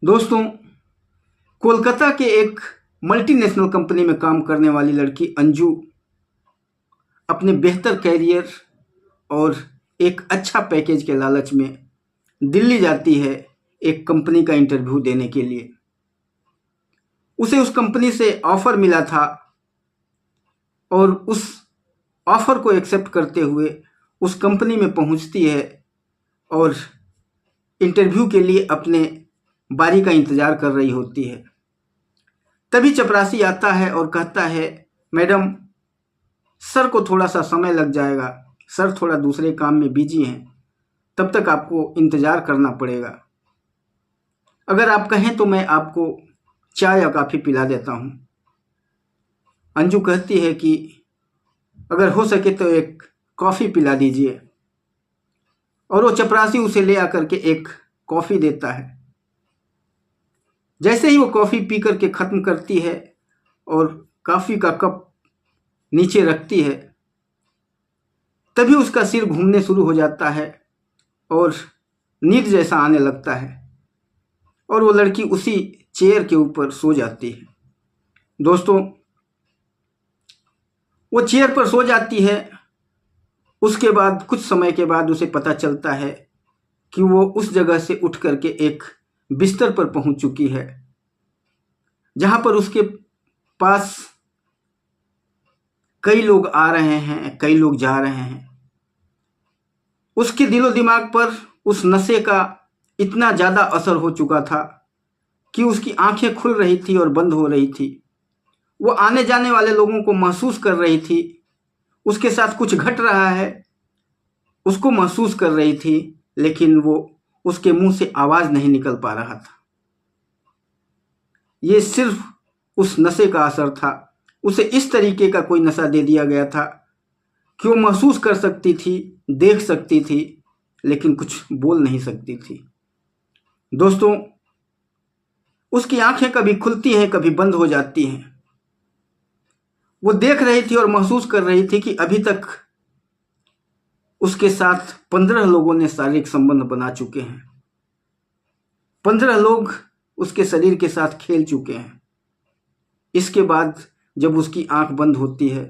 दोस्तों, कोलकाता के एक मल्टीनेशनल कंपनी में काम करने वाली लड़की अंजू अपने बेहतर कैरियर और एक अच्छा पैकेज के लालच में दिल्ली जाती है एक कंपनी का इंटरव्यू देने के लिए। उसे उस कंपनी से ऑफ़र मिला था और उस ऑफ़र को एक्सेप्ट करते हुए उस कंपनी में पहुंचती है और इंटरव्यू के लिए अपने बारी का इंतज़ार कर रही होती है। तभी चपरासी आता है और कहता है, मैडम, सर को थोड़ा सा समय लग जाएगा, सर थोड़ा दूसरे काम में बिजी हैं, तब तक आपको इंतज़ार करना पड़ेगा। अगर आप कहें तो मैं आपको चाय या कॉफ़ी पिला देता हूँ। अंजू कहती है कि अगर हो सके तो एक कॉफ़ी पिला दीजिए, और वो चपरासी उसे ले आकर के एक कॉफ़ी देता है। जैसे ही वो कॉफ़ी पी करके ख़त्म करती है और कॉफ़ी का कप नीचे रखती है, तभी उसका सिर घूमने शुरू हो जाता है और नींद जैसा आने लगता है और वो लड़की उसी चेयर के ऊपर सो जाती है। दोस्तों, वो चेयर पर सो जाती है। उसके बाद कुछ समय के बाद उसे पता चलता है कि वो उस जगह से उठ करके एक बिस्तर पर पहुंच चुकी है, जहां पर उसके पास कई लोग आ रहे हैं, कई लोग जा रहे हैं। उसके दिलो दिमाग पर उस नशे का इतना ज़्यादा असर हो चुका था कि उसकी आंखें खुल रही थी और बंद हो रही थी। वो आने जाने वाले लोगों को महसूस कर रही थी, उसके साथ कुछ घट रहा है उसको महसूस कर रही थी, लेकिन वो उसके मुंह से आवाज़ नहीं निकल पा रहा था। ये सिर्फ उस नशे का असर था। उसे इस तरीके का कोई नशा दे दिया गया था कि वो महसूस कर सकती थी, देख सकती थी, लेकिन कुछ बोल नहीं सकती थी। दोस्तों, उसकी आंखें कभी खुलती हैं, कभी बंद हो जाती हैं। वो देख रही थी और महसूस कर रही थी कि अभी तक उसके साथ 15 लोगों ने शारीरिक संबंध बना चुके हैं। 15 लोग उसके शरीर के साथ खेल चुके हैं। इसके बाद जब उसकी आंख बंद होती है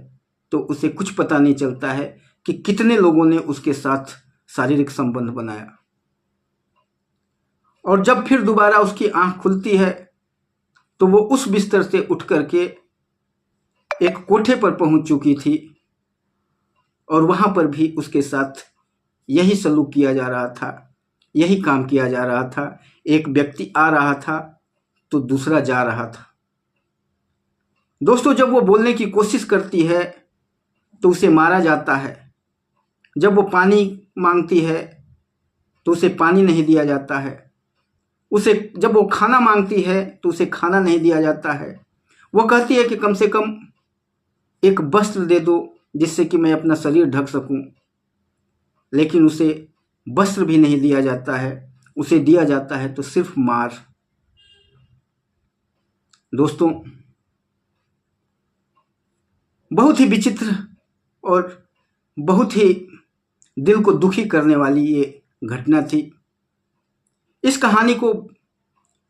तो उसे कुछ पता नहीं चलता है कि कितने लोगों ने उसके साथ शारीरिक संबंध बनाया। और जब फिर दोबारा उसकी आंख खुलती है तो वो उस बिस्तर से उठ करके एक कोठे पर पहुंच चुकी थी और वहां पर भी उसके साथ यही सलूक किया जा रहा था, यही काम किया जा रहा था। एक व्यक्ति आ रहा था तो दूसरा जा रहा था। दोस्तों, जब वो बोलने की कोशिश करती है तो उसे मारा जाता है। जब वो पानी मांगती है तो उसे पानी नहीं दिया जाता है। जब वो खाना मांगती है तो उसे खाना नहीं दिया जाता है। वो कहती है कि कम से कम एक वस्त्र दे दो जिससे कि मैं अपना शरीर ढक सकूं, लेकिन उसे वस्त्र भी नहीं दिया जाता है। उसे दिया जाता है तो सिर्फ मार। दोस्तों, बहुत ही विचित्र और बहुत ही दिल को दुखी करने वाली ये घटना थी। इस कहानी को,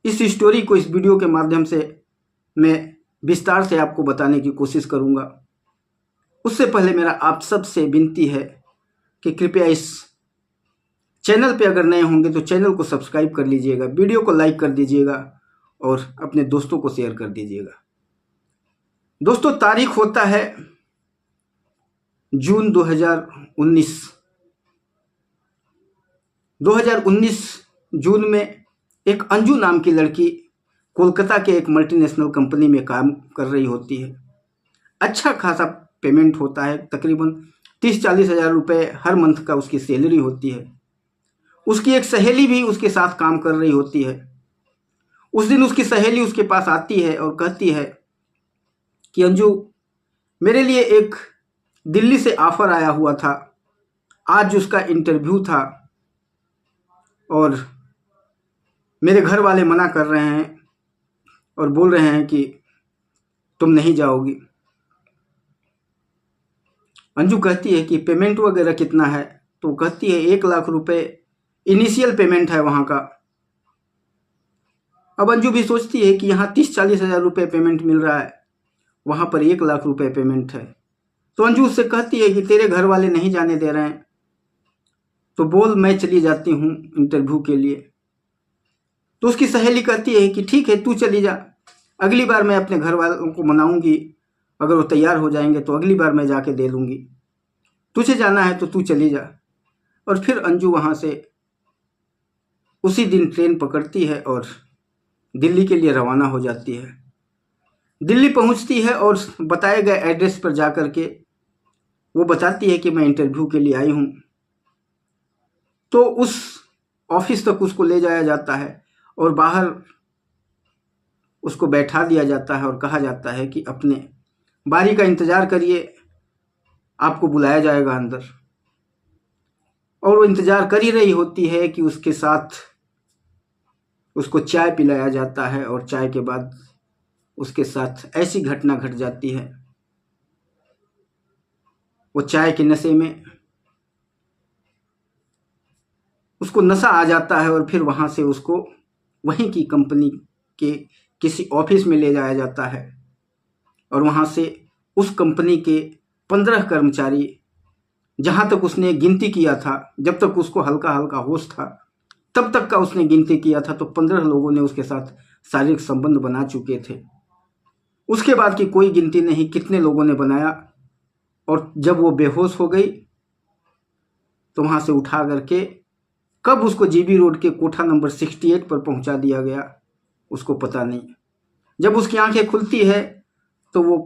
इस स्टोरी को इस वीडियो के माध्यम से मैं विस्तार से आपको बताने की कोशिश करूंगा। उससे पहले मेरा आप सब से विनती है कि कृपया इस चैनल पे अगर नए होंगे तो चैनल को सब्सक्राइब कर लीजिएगा, वीडियो को लाइक कर दीजिएगा और अपने दोस्तों को शेयर कर दीजिएगा। दोस्तों, तारीख होता है जून 2019। 2019 जून में एक अंजू नाम की लड़की कोलकाता के एक मल्टीनेशनल कंपनी में काम कर रही होती है। अच्छा खासा पेमेंट होता है, तकरीबन 30-40 हज़ार रुपये हर मंथ का उसकी सैलरी होती है। उसकी एक सहेली भी उसके साथ काम कर रही होती है। उस दिन उसकी सहेली उसके पास आती है और कहती है कि अंजू, मेरे लिए एक दिल्ली से ऑफ़र आया हुआ था, आज उसका इंटरव्यू था और मेरे घर वाले मना कर रहे हैं और बोल रहे हैं कि तुम नहीं जाओगी। अंजू कहती है कि पेमेंट वगैरह कितना है? तो कहती है 1 लाख रुपए इनिशियल पेमेंट है वहाँ का। अब अंजू भी सोचती है कि यहाँ 30-40 हज़ार रुपये पेमेंट मिल रहा है, वहाँ पर 1 लाख रुपये पेमेंट है। तो अंजू उससे कहती है कि तेरे घर वाले नहीं जाने दे रहे हैं तो बोल, मैं चली जाती हूँ इंटरव्यू के लिए। तो उसकी सहेली कहती है कि ठीक है, तू चली जा, अगली बार मैं अपने घर वालों को मनाऊंगी, अगर वो तैयार हो जाएंगे तो अगली बार मैं जाके दे लूँगी, तुझे जाना है तो तू चली जा। और फिर अंजू वहाँ से उसी दिन ट्रेन पकड़ती है और दिल्ली के लिए रवाना हो जाती है। दिल्ली पहुँचती है और बताए गए एड्रेस पर जा कर के वो बताती है कि मैं इंटरव्यू के लिए आई हूँ। तो उस ऑफिस तक उसको ले जाया जाता है और बाहर उसको बैठा दिया जाता है और कहा जाता है कि अपने बारी का इंतज़ार करिए, आपको बुलाया जाएगा अंदर। और वो इंतज़ार कर ही रही होती है कि उसके साथ उसको चाय पिलाया जाता है और चाय के बाद उसके साथ ऐसी घटना घट जाती है, वो चाय के नशे में उसको नशा आ जाता है और फिर वहाँ से उसको वहीं की कंपनी के किसी ऑफिस में ले जाया जाता है और वहाँ से उस कंपनी के 15 कर्मचारी, जहाँ तक उसने गिनती किया था, जब तक उसको हल्का हल्का होश था तब तक का उसने गिनती किया था, तो 15 लोगों ने उसके साथ शारीरिक संबंध बना चुके थे। उसके बाद की कोई गिनती नहीं कितने लोगों ने बनाया। और जब वो बेहोश हो गई तो वहाँ से उठा करके कब उसको जीबी रोड के कोठा नंबर 68 पर पहुँचा दिया गया उसको पता नहीं। जब उसकी आंखें खुलती है तो वो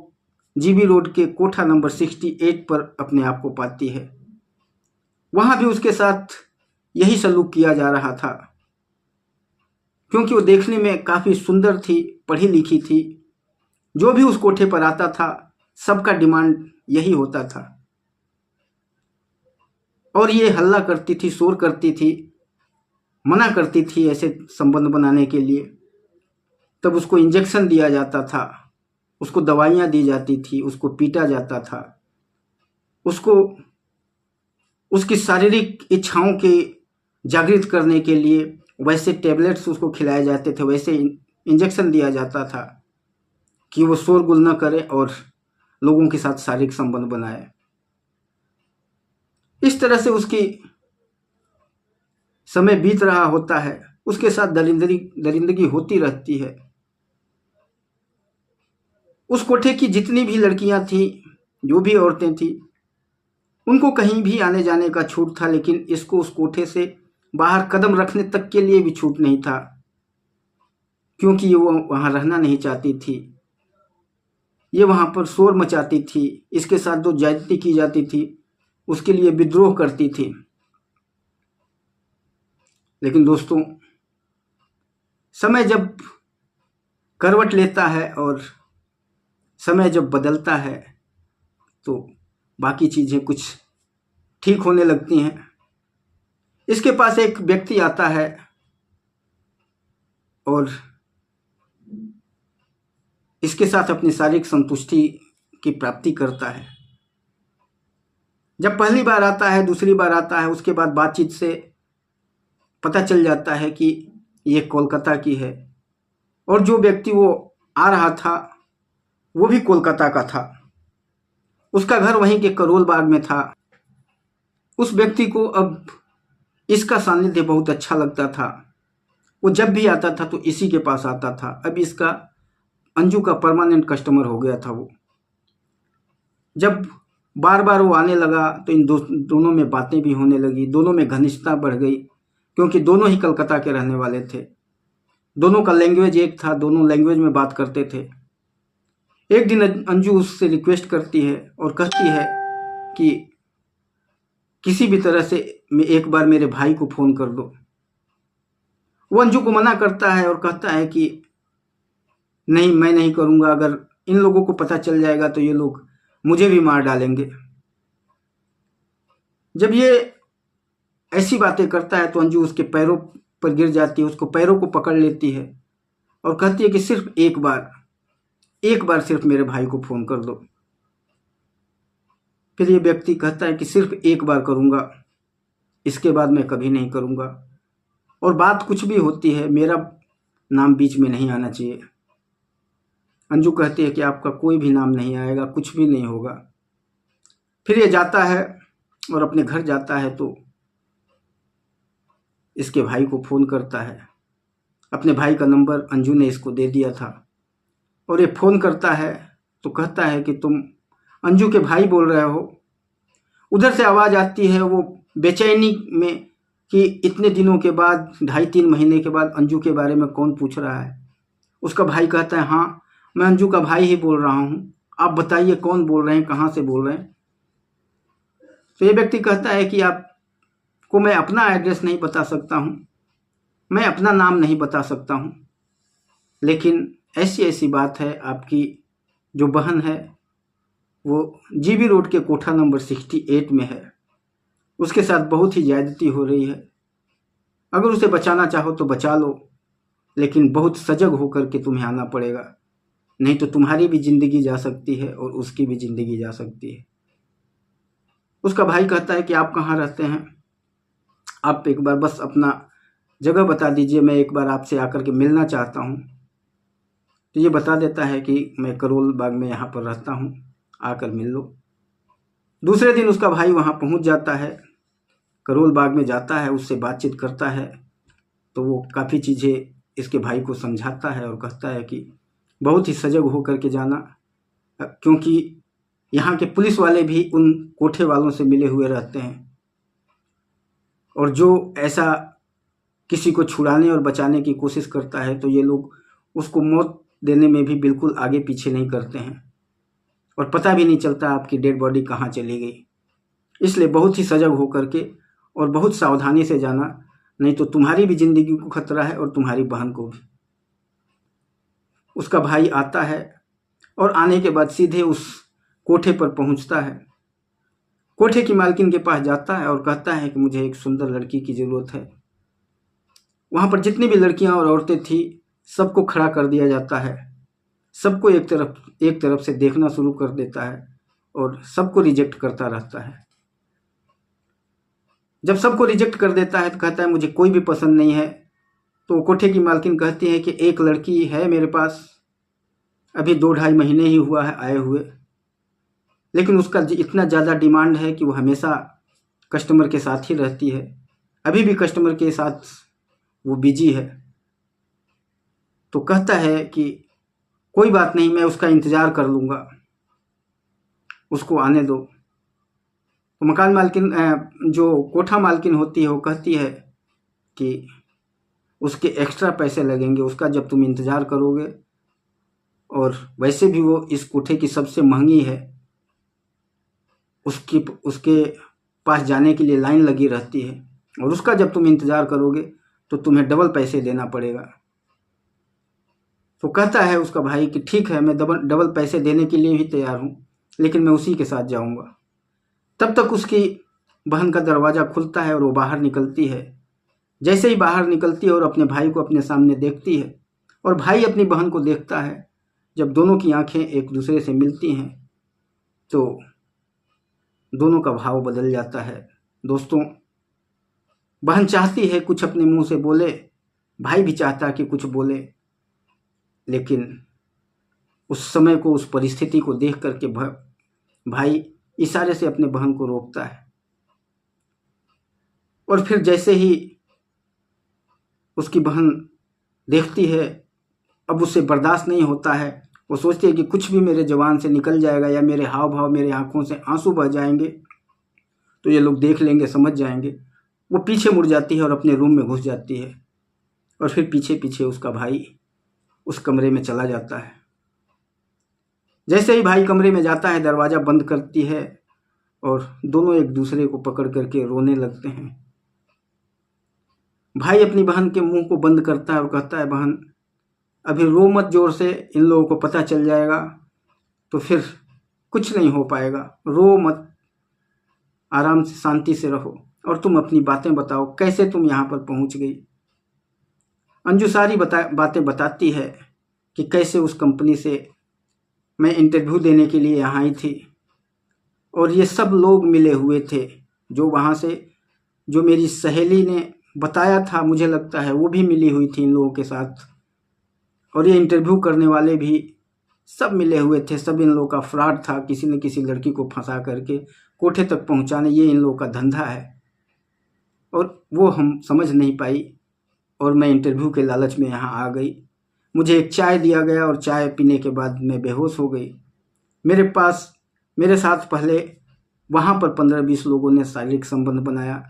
जीबी रोड के कोठा नंबर 68 पर अपने आप को पाती है। वहाँ भी उसके साथ यही सलूक किया जा रहा था, क्योंकि वो देखने में काफ़ी सुंदर थी, पढ़ी लिखी थी। जो भी उस कोठे पर आता था सबका डिमांड यही होता था और ये हल्ला करती थी, शोर करती थी, मना करती थी ऐसे संबंध बनाने के लिए। तब उसको इंजेक्शन दिया जाता था, उसको दवाइयाँ दी जाती थी, उसको पीटा जाता था, उसको उसकी शारीरिक इच्छाओं के जागृत करने के लिए वैसे टैबलेट्स उसको खिलाए जाते थे, वैसे इंजेक्शन दिया जाता था कि वो शोरगुल न करे और लोगों के साथ शारीरिक संबंध बनाए। इस तरह से उसकी समय बीत रहा होता है, उसके साथ दरिंदगी होती रहती है। उस कोठे की जितनी भी लड़कियां थी, जो भी औरतें थी, उनको कहीं भी आने जाने का छूट था, लेकिन इसको उस कोठे से बाहर कदम रखने तक के लिए भी छूट नहीं था, क्योंकि वो वहाँ रहना नहीं चाहती थी। ये वहाँ पर शोर मचाती थी, इसके साथ जो ज्यादती की जाती थी उसके लिए विद्रोह करती थी। लेकिन दोस्तों, समय जब करवट लेता है और समय जब बदलता है तो बाकी चीज़ें कुछ ठीक होने लगती हैं। इसके पास एक व्यक्ति आता है और इसके साथ अपनी शारीरिक संतुष्टि की प्राप्ति करता है। जब पहली बार आता है, दूसरी बार आता है, उसके बाद बातचीत से पता चल जाता है कि ये कोलकाता की है और जो व्यक्ति वो आ रहा था वो भी कोलकाता का था। उसका घर वहीं के करोल बाग में था। उस व्यक्ति को अब इसका सानिध्य बहुत अच्छा लगता था। वो जब भी आता था तो इसी के पास आता था। अब इसका अंजू का परमानेंट कस्टमर हो गया था वो। जब बार बार वो आने लगा तो इन दोनों में बातें भी होने लगी, दोनों में घनिष्ठता बढ़ गई, क्योंकि दोनों ही कलकत्ता के रहने वाले थे। दोनों का लैंग्वेज एक था, दोनों लैंग्वेज में बात करते थे। एक दिन अंजू उससे रिक्वेस्ट करती है और कहती है कि किसी भी तरह से एक बार मेरे भाई को फ़ोन कर दो। वो अंजू को मना करता है और कहता है कि नहीं, मैं नहीं करूँगा, अगर इन लोगों को पता चल जाएगा तो ये लोग मुझे भी मार डालेंगे। जब ये ऐसी बातें करता है तो अंजू उसके पैरों पर गिर जाती है, उसको पैरों को पकड़ लेती है और कहती है कि सिर्फ एक बार सिर्फ मेरे भाई को फ़ोन कर दो। फिर ये व्यक्ति कहता है कि सिर्फ एक बार करूँगा, इसके बाद मैं कभी नहीं करूँगा। और बात कुछ भी होती है, मेरा नाम बीच में नहीं आना चाहिए। अंजू कहती है कि आपका कोई भी नाम नहीं आएगा, कुछ भी नहीं होगा। फिर ये जाता है और अपने घर जाता है तो इसके भाई को फ़ोन करता है। अपने भाई का नंबर अंजू ने इसको दे दिया था और ये फ़ोन करता है तो कहता है कि तुम अंजू के भाई बोल रहे हो। उधर से आवाज़ आती है वो बेचैनी में कि इतने दिनों के बाद, 2.5-3 महीने के बाद अंजू के बारे में कौन पूछ रहा है। उसका भाई कहता है, हाँ मैं अंजू का भाई ही बोल रहा हूँ, आप बताइए कौन बोल रहे हैं, कहाँ से बोल रहे हैं। तो ये व्यक्ति कहता है कि आपको मैं अपना एड्रेस नहीं बता सकता हूँ, मैं अपना नाम नहीं बता सकता हूँ, लेकिन ऐसी ऐसी बात है, आपकी जो बहन है वो जीबी रोड के कोठा नंबर 68 में है, उसके साथ बहुत ही ज्यादती हो रही है। अगर उसे बचाना चाहो तो बचा लो, लेकिन बहुत सजग होकर के तुम्हें आना पड़ेगा, नहीं तो तुम्हारी भी ज़िंदगी जा सकती है और उसकी भी ज़िंदगी जा सकती है। उसका भाई कहता है कि आप कहाँ रहते हैं, आप एक बार बस अपना जगह बता दीजिए, मैं एक बार आपसे आकर के मिलना चाहता हूँ। तो ये बता देता है कि मैं करोल बाग में यहाँ पर रहता हूँ, आकर मिल लो। दूसरे दिन उसका भाई वहाँ पहुँच जाता है, करोल बाग में जाता है, उससे बातचीत करता है तो वो काफ़ी चीज़ें इसके भाई को समझाता है और कहता है कि बहुत ही सजग होकर के जाना, क्योंकि यहाँ के पुलिस वाले भी उन कोठे वालों से मिले हुए रहते हैं और जो ऐसा किसी को छुड़ाने और बचाने की कोशिश करता है तो ये लोग उसको मौत देने में भी बिल्कुल आगे पीछे नहीं करते हैं और पता भी नहीं चलता आपकी डेड बॉडी कहाँ चली गई। इसलिए बहुत ही सजग होकर के और बहुत सावधानी से जाना, नहीं तो तुम्हारी भी ज़िंदगी को खतरा है और तुम्हारी बहन को भी। उसका भाई आता है और आने के बाद सीधे उस कोठे पर पहुंचता है। कोठे की मालकिन के पास जाता है और कहता है कि मुझे एक सुंदर लड़की की ज़रूरत है। वहाँ पर जितनी भी लड़कियाँ और औरतें थी सबको खड़ा कर दिया जाता है, सबको एक तरफ से देखना शुरू कर देता है और सबको रिजेक्ट करता रहता है। जब सबको रिजेक्ट कर देता है तो कहता है मुझे कोई भी पसंद नहीं है। तो कोठे की मालकिन कहती है कि एक लड़की है मेरे पास, अभी 2-2.5 महीने ही हुआ है आए हुए, लेकिन उसका इतना ज़्यादा डिमांड है कि वो हमेशा कस्टमर के साथ ही रहती है, अभी भी कस्टमर के साथ वो बिजी है। तो कहता है कि कोई बात नहीं, मैं उसका इंतज़ार कर लूँगा, उसको आने दो। तो मकान मालकिन, जो कोठा मालकिन होती है, वो कहती है कि उसके एक्स्ट्रा पैसे लगेंगे उसका, जब तुम इंतज़ार करोगे, और वैसे भी वो इस कोठे की सबसे महंगी है, उसके पास जाने के लिए लाइन लगी रहती है, और उसका जब तुम इंतज़ार करोगे तो तुम्हें डबल पैसे देना पड़ेगा। तो कहता है उसका भाई कि ठीक है, मैं डबल पैसे देने के लिए ही तैयार हूँ, लेकिन मैं उसी के साथ जाऊँगा। तब तक उसकी बहन का दरवाज़ा खुलता है और वो बाहर निकलती है। जैसे ही बाहर निकलती है और अपने भाई को अपने सामने देखती है और भाई अपनी बहन को देखता है, जब दोनों की आंखें एक दूसरे से मिलती हैं तो दोनों का भाव बदल जाता है। दोस्तों, बहन चाहती है कुछ अपने मुंह से बोले, भाई भी चाहता है कि कुछ बोले, लेकिन उस समय को, उस परिस्थिति को देख करके भाई इशारे से अपने बहन को रोकता है। और फिर जैसे ही उसकी बहन देखती है, अब उससे बर्दाश्त नहीं होता है, वो सोचती है कि कुछ भी मेरे ज़ुबान से निकल जाएगा या मेरे हाव भाव, मेरे आंखों से आंसू बह जाएंगे तो ये लोग देख लेंगे, समझ जाएंगे। वो पीछे मुड़ जाती है और अपने रूम में घुस जाती है और फिर पीछे पीछे उसका भाई उस कमरे में चला जाता है। जैसे ही भाई कमरे में जाता है, दरवाज़ा बंद करती है और दोनों एक दूसरे को पकड़ करके रोने लगते हैं। भाई अपनी बहन के मुंह को बंद करता है और कहता है, बहन अभी रो मत जोर से, इन लोगों को पता चल जाएगा तो फिर कुछ नहीं हो पाएगा, रो मत, आराम से शांति से रहो और तुम अपनी बातें बताओ, कैसे तुम यहाँ पर पहुँच गई। अंजू सारी बातें बताती है कि कैसे उस कंपनी से मैं इंटरव्यू देने के लिए यहाँ आई थी और ये सब लोग मिले हुए थे, जो वहाँ से, जो मेरी सहेली ने बताया था, मुझे लगता है वो भी मिली हुई थी इन लोगों के साथ, और ये इंटरव्यू करने वाले भी सब मिले हुए थे। सब इन लोगों का फ्रॉड था, किसी न किसी लड़की को फंसा करके कोठे तक पहुंचाने, ये इन लोगों का धंधा है। और वो हम समझ नहीं पाई और मैं इंटरव्यू के लालच में यहाँ आ गई। मुझे एक चाय दिया गया और चाय पीने के बाद मैं बेहोश हो गई। मेरे साथ पहले वहाँ पर 15-20 लोगों ने शारीरिक संबंध बनाया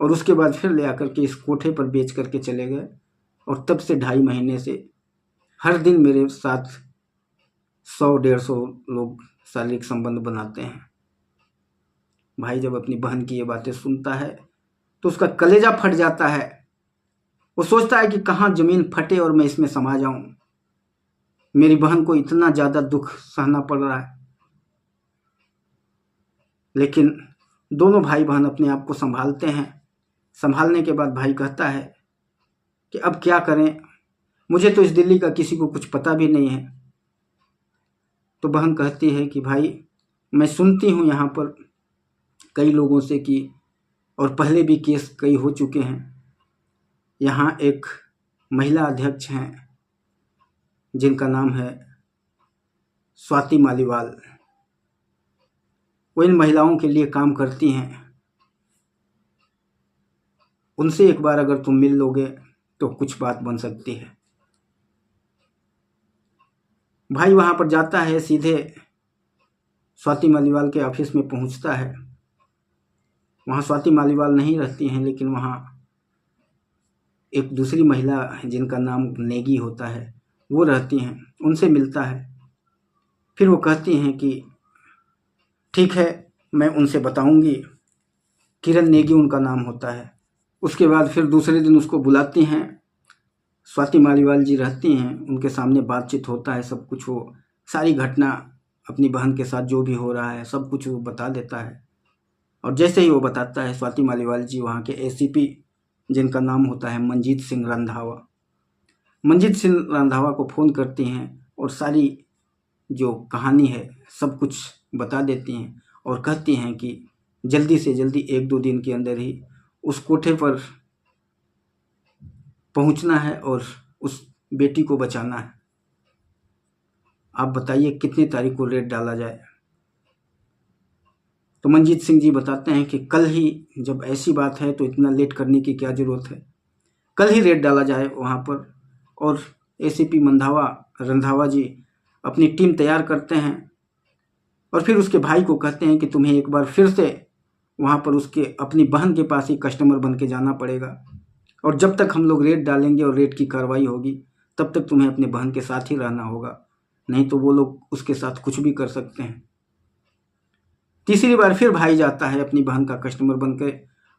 और उसके बाद फिर ले आकर के इस कोठे पर बेच करके चले गए। और तब से 2.5 महीने से हर दिन मेरे साथ 100-150 लोग शारीरिक संबंध बनाते हैं। भाई जब अपनी बहन की ये बातें सुनता है तो उसका कलेजा फट जाता है। वो सोचता है कि कहाँ ज़मीन फटे और मैं इसमें समा जाऊं। मेरी बहन को इतना ज़्यादा दुख सहना पड़ रहा है, लेकिन दोनों भाई बहन अपने आप को संभालते हैं। संभालने के बाद भाई कहता है कि अब क्या करें, मुझे तो इस दिल्ली का किसी को कुछ पता भी नहीं है। तो बहन कहती है कि भाई मैं सुनती हूँ यहाँ पर कई लोगों से कि, और पहले भी केस कई हो चुके हैं। यहाँ एक महिला अध्यक्ष हैं जिनका नाम है स्वाति मालीवाल। वो इन महिलाओं के लिए काम करती हैं। उनसे एक बार अगर तुम मिल लोगे तो कुछ बात बन सकती है। भाई वहाँ पर जाता है, सीधे स्वाति मालीवाल के ऑफिस में पहुँचता है। वहाँ स्वाति मालीवाल नहीं रहती हैं, लेकिन वहाँ एक दूसरी महिला जिनका नाम नेगी होता है वो रहती हैं। उनसे मिलता है। फिर वो कहती हैं कि ठीक है, मैं उनसे बताऊंगी। किरण नेगी उनका नाम होता है। उसके बाद फिर दूसरे दिन उसको बुलाती हैं। स्वाति मालीवाल जी रहती हैं, उनके सामने बातचीत होता है, सब कुछ वो सारी घटना अपनी बहन के साथ जो भी हो रहा है सब कुछ वो बता देता है। और जैसे ही वो बताता है, स्वाति मालीवाल जी वहाँ के एसीपी जिनका नाम होता है मंजीत सिंह रंधावा को फ़ोन करती हैं और सारी जो कहानी है सब कुछ बता देती हैं और कहती हैं कि जल्दी से जल्दी 1-2 दिन के अंदर ही उस कोठे पर पहुंचना है और उस बेटी को बचाना है। आप बताइए कितनी तारीख को रेड डाला जाए। तो मंजीत सिंह जी बताते हैं कि कल ही, जब ऐसी बात है तो इतना लेट करने की क्या ज़रूरत है, कल ही रेड डाला जाए वहाँ पर। और एसीपी रंधावा जी अपनी टीम तैयार करते हैं और फिर उसके भाई को कहते हैं कि तुम्हें एक बार फिर से वहाँ पर उसके अपनी बहन के पास ही कस्टमर बन के जाना पड़ेगा। और जब तक हम लोग रेड डालेंगे और रेड की कार्रवाई होगी तब तक तुम्हें अपने बहन के साथ ही रहना होगा, नहीं तो वो लोग उसके साथ कुछ भी कर सकते हैं। तीसरी बार फिर भाई जाता है अपनी बहन का कस्टमर बन के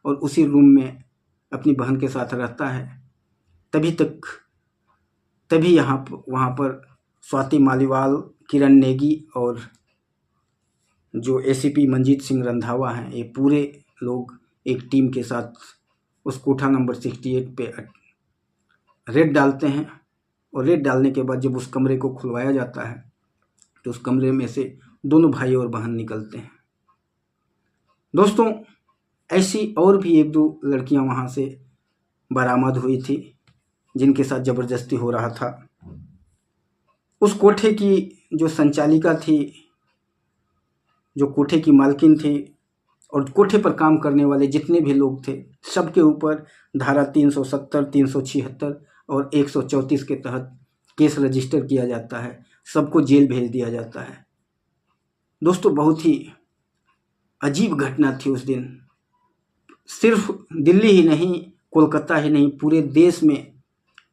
और उसी रूम में अपनी बहन के साथ रहता है। तभी वहाँ पर स्वाति मालीवाल, किरण नेगी और जो एसीपी मंजीत सिंह रंधावा हैं, ये पूरे लोग एक टीम के साथ उस कोठा नंबर 68 पे रेड डालते हैं। और रेड डालने के बाद जब उस कमरे को खुलवाया जाता है तो उस कमरे में से दोनों भाई और बहन निकलते हैं। दोस्तों, ऐसी और भी 1-2 लड़कियां वहाँ से बरामद हुई थी जिनके साथ ज़बरदस्ती हो रहा था। उस कोठे की जो संचालिका थी, जो कोठे की मालकिन थी, और कोठे पर काम करने वाले जितने भी लोग थे, सबके ऊपर धारा 370, 376 और 134 के तहत केस रजिस्टर किया जाता है। सबको जेल भेज दिया जाता है। दोस्तों, बहुत ही अजीब घटना थी उस दिन। सिर्फ दिल्ली ही नहीं, कोलकाता ही नहीं, पूरे देश में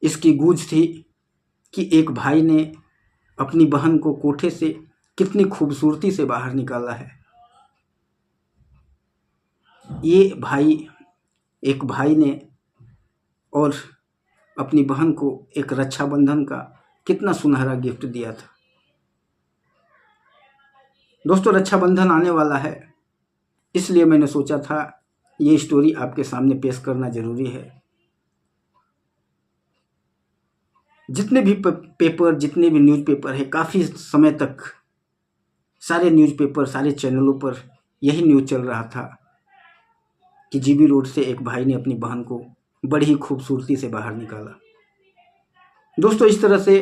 इसकी गूंज थी कि एक भाई ने अपनी बहन को कोठे से कितनी खूबसूरती से बाहर निकाला है। एक भाई ने और अपनी बहन को एक रक्षाबंधन का कितना सुनहरा गिफ्ट दिया था। दोस्तों, रक्षाबंधन आने वाला है, इसलिए मैंने सोचा था ये स्टोरी आपके सामने पेश करना ज़रूरी है। जितने भी पेपर, जितने भी न्यूज़पेपर है, काफ़ी समय तक सारे न्यूज़पेपर, सारे चैनलों पर यही न्यूज़ चल रहा था कि जीबी रोड से एक भाई ने अपनी बहन को बड़ी ही खूबसूरती से बाहर निकाला। दोस्तों, इस तरह से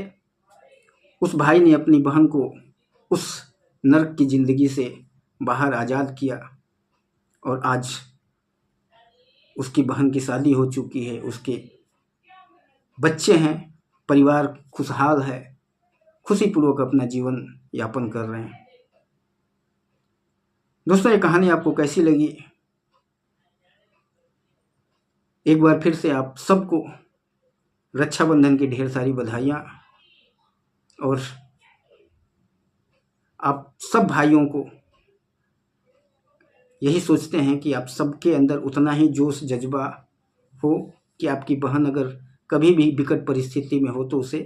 उस भाई ने अपनी बहन को उस नर्क की ज़िंदगी से बाहर आज़ाद किया और आज उसकी बहन की शादी हो चुकी है, उसके बच्चे हैं, परिवार खुशहाल है, खुशीपूर्वक अपना जीवन यापन कर रहे हैं। दोस्तों, ये कहानी आपको कैसी लगी? एक बार फिर से आप सबको रक्षाबंधन की ढेर सारी बधाइयाँ, और आप सब भाइयों को यही सोचते हैं कि आप सबके अंदर उतना ही जोश जज्बा हो कि आपकी बहन अगर कभी भी विकट परिस्थिति में हो तो उसे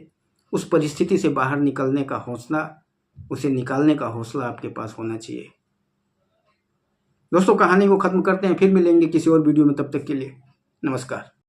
उस परिस्थिति से बाहर निकलने का हौसला, उसे निकालने का हौसला आपके पास होना चाहिए। दोस्तों, कहानी को ख़त्म करते हैं, फिर मिलेंगे किसी और वीडियो में। तब तक के लिए नमस्कार।